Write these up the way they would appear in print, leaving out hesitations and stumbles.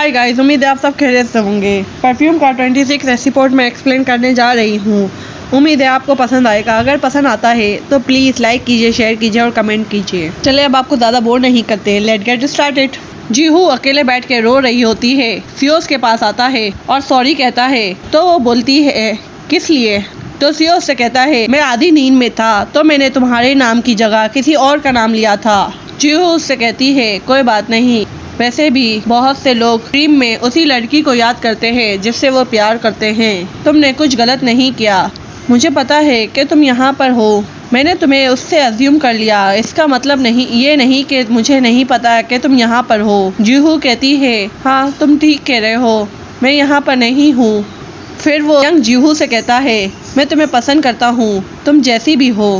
Hi guys, उम्मीद है आप सब खैरियत से होंगे। परफ्यूम का 26 ऐसी पोर्ट मैं एक्सप्लेन करने जा रही हूँ। उम्मीद है आपको पसंद आएगा। अगर पसंद आता है तो प्लीज़ लाइक कीजिए, शेयर कीजिए और कमेंट कीजिए। चलिए अब आपको ज़्यादा बोर नहीं करते, लेट्स गेट स्टार्टेड। जीहू अकेले बैठ के रो रही होती है। सियोस के पास आता है और सॉरी कहता है तो वो बोलती है किस लिए? तो सियोस से कहता है मैं आधी नींद में था तो मैंने तुम्हारे नाम की जगह किसी और का नाम लिया था। जीहू उससे कहती है कोई बात नहीं, वैसे भी बहुत से लोग ड्रीम में उसी लड़की को याद करते हैं जिससे वो प्यार करते हैं। तुमने कुछ गलत नहीं किया। मुझे पता है कि तुम यहाँ पर हो। मैंने तुम्हें उससे अज्यूम कर लिया। इसका मतलब ये नहीं कि मुझे नहीं पता कि तुम यहाँ पर हो। जीहू कहती है हाँ तुम ठीक कह रहे हो, मैं यहाँ पर नहीं हूँ। फिर वो यंग जीहू से कहता है मैं तुम्हें पसंद करता हूँ, तुम जैसी भी हो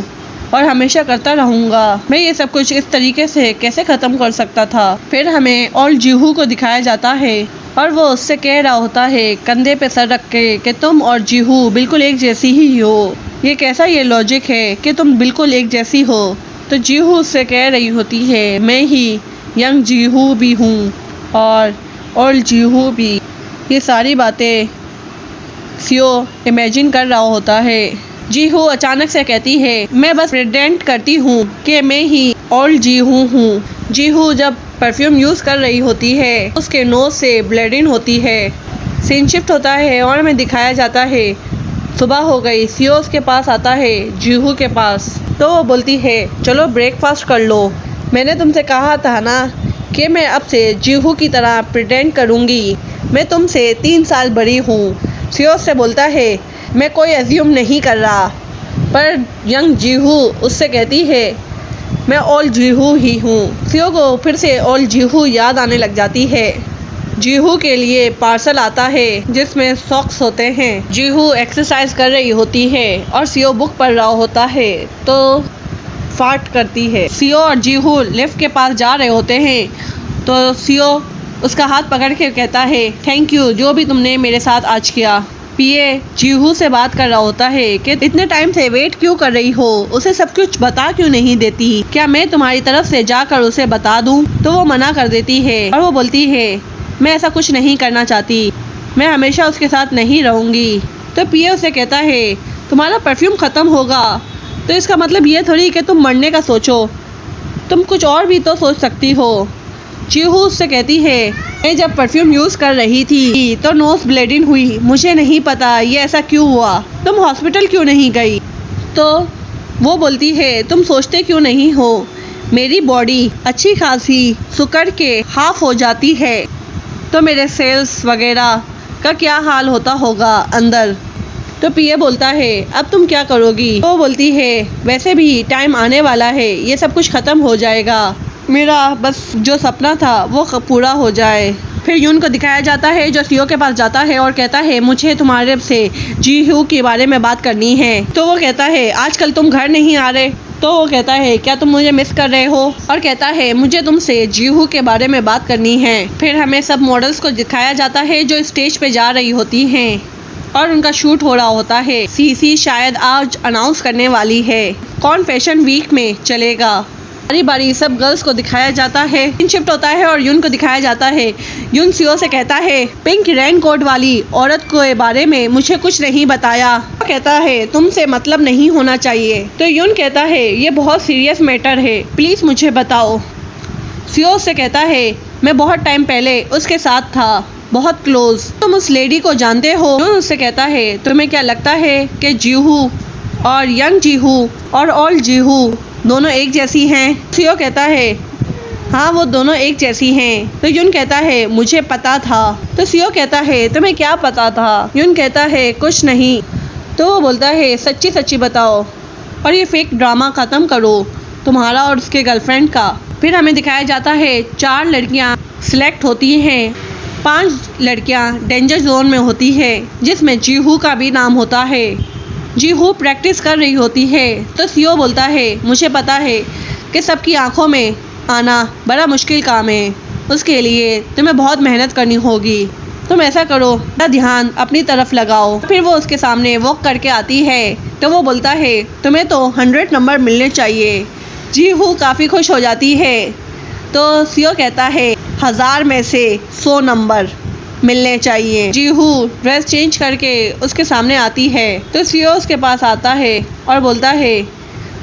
और हमेशा करता रहूँगा। मैं ये सब कुछ इस तरीके से कैसे ख़त्म कर सकता था। फिर हमें और जीहू को दिखाया जाता है और वो उससे कह रहा होता है कंधे पे सर रख के कि तुम और जीहू बिल्कुल एक जैसी ही हो। ये कैसा ये लॉजिक है कि तुम बिल्कुल एक जैसी हो? तो जीहू उससे कह रही होती है मैं ही यंग जीहू भी हूँ और ओल्ड जीहू भी। ये सारी बातें सियो इमेजिन कर रहा होता है। जीहू अचानक से कहती है मैं बस प्रेटेंड करती हूँ कि मैं ही ओल्ड जीहू हूँ। जीहू जब परफ्यूम यूज़ कर रही होती है उसके नोज से ब्लीडिंग होती है। सीन शिफ्ट होता है और हमें दिखाया जाता है सुबह हो गई। सियो उसके पास आता है जीहू के पास, तो वो बोलती है चलो ब्रेकफास्ट कर लो। मैंने तुमसे कहा था ना कि मैं अब से जीहू की तरह प्रिटेंड करूँगी। मैं तुमसे 3 साल बड़ी हूँ। सियो से बोलता है मैं कोई अज्यूम नहीं कर रहा। पर यंग जीहू उससे कहती है मैं ओल्ड जीहू ही हूँ। सियो को फिर से ओल्ड जीहू याद आने लग जाती है। जीहू के लिए पार्सल आता है जिसमें सॉक्स होते हैं। जीहू एक्सरसाइज कर रही होती है और सियो बुक पढ़ रहा होता है तो फार्ट करती है। सियो और जीहू लिफ्ट के पास जा रहे होते हैं तो सियो उसका हाथ पकड़ के कहता है थैंक यू जो भी तुमने मेरे साथ आज किया। पीए जीहू से बात कर रहा होता है कि इतने टाइम से वेट क्यों कर रही हो, उसे सब कुछ बता क्यों नहीं देती? क्या मैं तुम्हारी तरफ से जाकर उसे बता दूं? तो वो मना कर देती है और वो बोलती है मैं ऐसा कुछ नहीं करना चाहती, मैं हमेशा उसके साथ नहीं रहूँगी। तो पीए उसे कहता है तुम्हारा परफ्यूम ख़त्म होगा तो इसका मतलब ये थोड़ी कि तुम मरने का सोचो, तुम कुछ और भी तो सोच सकती हो। जीहू उससे कहती है मैं जब परफ्यूम यूज़ कर रही थी तो नोज ब्लीडिंग हुई, मुझे नहीं पता ये ऐसा क्यों हुआ। तुम हॉस्पिटल क्यों नहीं गई? तो वो बोलती है तुम सोचते क्यों नहीं हो, मेरी बॉडी अच्छी खासी सुकड़ के हाफ हो जाती है तो मेरे सेल्स वगैरह का क्या हाल होता होगा अंदर। तो पीए बोलता है अब तुम क्या करोगी? तो बोलती है वैसे भी टाइम आने वाला है, ये सब कुछ ख़त्म हो जाएगा, मेरा बस जो सपना था वो पूरा हो जाए। फिर यून को दिखाया जाता है जो सियो के पास जाता है और कहता है मुझे तुम्हारे से जीहू के बारे में बात करनी है। तो वो कहता है आजकल तुम घर नहीं आ रहे। तो वो कहता है क्या तुम मुझे मिस कर रहे हो? और कहता है मुझे तुमसे जीहू के बारे में बात करनी है। फिर हमें सब मॉडल्स को दिखाया जाता है जो स्टेज पे जा रही होती हैं और उनका शूट हो रहा होता है। सीसी शायद आज अनाउंस करने वाली है कौन फैशन वीक में चलेगा। बारी बारी सब गर्ल्स को दिखाया जाता है। सीन शिफ्ट होता है और यून को दिखाया जाता है। यून सियो से कहता है पिंक रेन कोट वाली औरत के बारे में मुझे कुछ नहीं बताया। वो कहता है तुमसे मतलब नहीं होना चाहिए। तो यून कहता है ये बहुत सीरियस मैटर है, प्लीज़ मुझे बताओ। सियो से कहता है मैं बहुत टाइम पहले उसके साथ था, बहुत क्लोज। तुम उस लेडी को जानते हो? यून उससे कहता है तुम्हें क्या लगता है कि जीहू और यंग जीहू और ओल्ड जीहू दोनों एक जैसी हैं? सियो कहता है हाँ वो दोनों एक जैसी हैं। तो यून कहता है मुझे पता था। तो सियो कहता है तुम्हें क्या पता था? यून कहता है कुछ नहीं। तो वो बोलता है सच्ची सच्ची बताओ और ये फेक ड्रामा ख़त्म करो तुम्हारा और उसके गर्लफ्रेंड का। फिर हमें दिखाया जाता है 4 लड़कियाँ सिलेक्ट होती हैं, 5 लड़कियाँ डेंजर जोन में होती है जिसमें जीहू का भी नाम होता है। जीहू प्रैक्टिस कर रही होती है तो सियो बोलता है मुझे पता है कि सबकी आंखों में आना बड़ा मुश्किल काम है, उसके लिए तुम्हें बहुत मेहनत करनी होगी। तुम ऐसा करो अपना ध्यान अपनी तरफ लगाओ। फिर वो उसके सामने वॉक करके आती है तो वो बोलता है तुम्हें तो 100 नंबर मिलने चाहिए। जीहू काफ़ी खुश हो जाती है तो सियो कहता है 1000 में से 100 नंबर मिलने चाहिए। जीहू ड्रेस चेंज करके उसके सामने आती है तो सीओ उसके पास आता है और बोलता है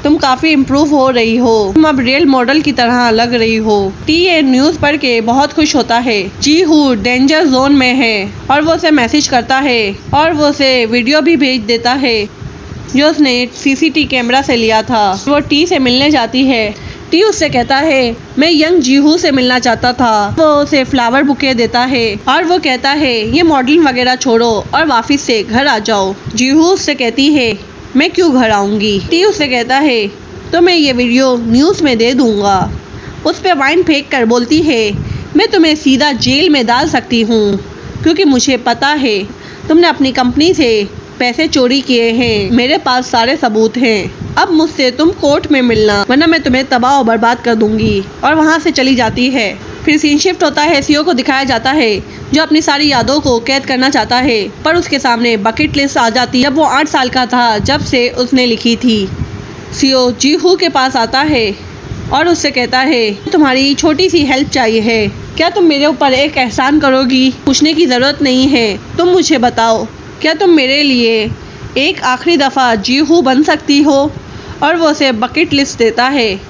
तुम काफ़ी इम्प्रूव हो रही हो, तुम अब रियल मॉडल की तरह लग रही हो। टी ये न्यूज़ पढ़ के बहुत खुश होता है। जीहू डेंजर जोन में है और वो उसे मैसेज करता है और वो उसे वीडियो भी भेज देता है जो उसने सीसीटीवी कैमरा से लिया था। वो टी से मिलने जाती है। टी उससे कहता है मैं यंग जीहू से मिलना चाहता था। वो उसे फ्लावर बुके देता है और वो कहता है ये मॉडलिंग वगैरह छोड़ो और वापस से घर आ जाओ। जीहू उससे कहती है मैं क्यों घर आऊँगी। टी उससे कहता है तो मैं ये वीडियो न्यूज़ में दे दूँगा। उस पर वाइन फेंक कर बोलती है मैं तुम्हें सीधा जेल में डाल सकती हूँ क्योंकि मुझे पता है तुमने अपनी कंपनी से पैसे चोरी किए हैं। मेरे पास सारे सबूत हैं। अब मुझसे तुम कोर्ट में मिलना वरना मैं तुम्हें तबाह और बर्बाद कर दूंगी। और वहाँ से चली जाती है। फिर सीन शिफ्ट होता है। सीओ को दिखाया जाता है जो अपनी सारी यादों को कैद करना चाहता है पर उसके सामने बकेट लिस्ट आ जाती है जब वो 8 साल का था जब से उसने लिखी थी। सीओ जीहू के पास आता है और उससे कहता है तुम्हारी छोटी सी हेल्प चाहिए है। क्या तुम मेरे ऊपर एक एहसान करोगी? पूछने की ज़रूरत नहीं है, तुम मुझे बताओ क्या तुम मेरे लिए एक आखिरी दफ़ा जीहू बन सकती हो? और वो उसे बकेट लिस्ट देता है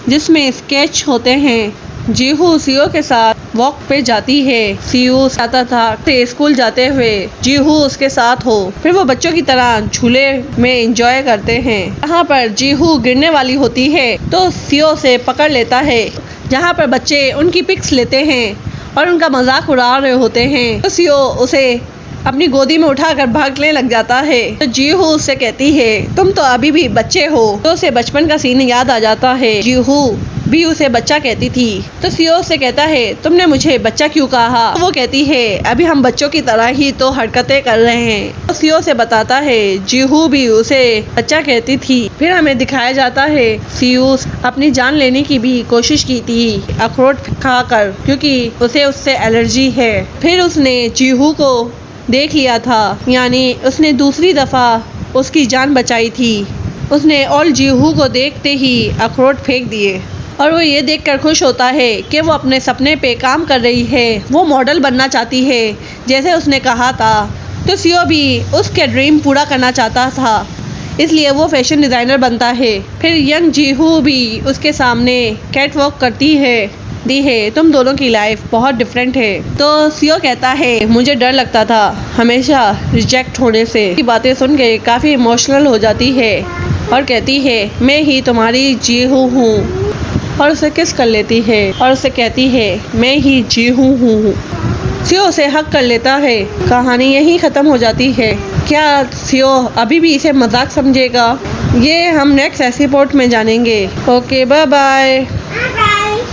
जिसमें स्केच होते हैं। जीहू सीओ के साथ वॉक पे जाती है। सीओ आता था स्कूल जाते हुए जीहू उसके साथ हो। फिर वो बच्चों की तरह झूले में एंजॉय करते हैं। यहाँ पर जीहू गिरने वाली होती है तो सीओ से पकड़ लेता है जहाँ पर बच्चे उनकी पिक्स लेते हैं और उनका मजाक उड़ा रहे होते हैं। तो सीओ उसे अपनी गोदी में उठाकर भागने लग जाता है। तो जीहू उससे कहती है तुम तो अभी भी बच्चे हो। तो उसे बचपन का सीन याद आ जाता है। जीहू भी उसे बच्चा कहती थी। तो सीओ उससे कहता है तुमने मुझे बच्चा क्यों कहा? तो वो कहती है अभी हम बच्चों की तरह ही तो हरकतें कर रहे हैं। तो सीओ से बताता है जीहू भी उसे बच्चा कहती थी। फिर हमें दिखाया जाता है सीओ अपनी जान लेने की भी कोशिश की थी अखरोट खाकर क्योंकि उसे उससे एलर्जी है। फिर उसने जीहू को देख लिया था यानी उसने दूसरी दफ़ा उसकी जान बचाई थी। उसने और जीहू को देखते ही अखरोट फेंक दिए और वो ये देखकर खुश होता है कि वो अपने सपने पे काम कर रही है। वो मॉडल बनना चाहती है जैसे उसने कहा था। तो सीओ भी उसके ड्रीम पूरा करना चाहता था इसलिए वो फैशन डिज़ाइनर बनता है। फिर यंग जीहू भी उसके सामने कैट वॉक करती है तुम दोनों की लाइफ बहुत डिफरेंट है। तो सीओ कहता है मुझे डर लगता था हमेशा रिजेक्ट होने से। की बातें सुन के काफ़ी इमोशनल हो जाती है और कहती है मैं ही तुम्हारी जीहू हूँ और उसे किस कर लेती है और उसे कहती है मैं ही जीहू हूँ। सीओ उसे हक कर लेता है। कहानी यहीं ख़त्म हो जाती है। क्या सीओ अभी भी इसे मजाक समझेगा? ये हम नेक्स्ट एपिसोड में जानेंगे। Okay bye bye.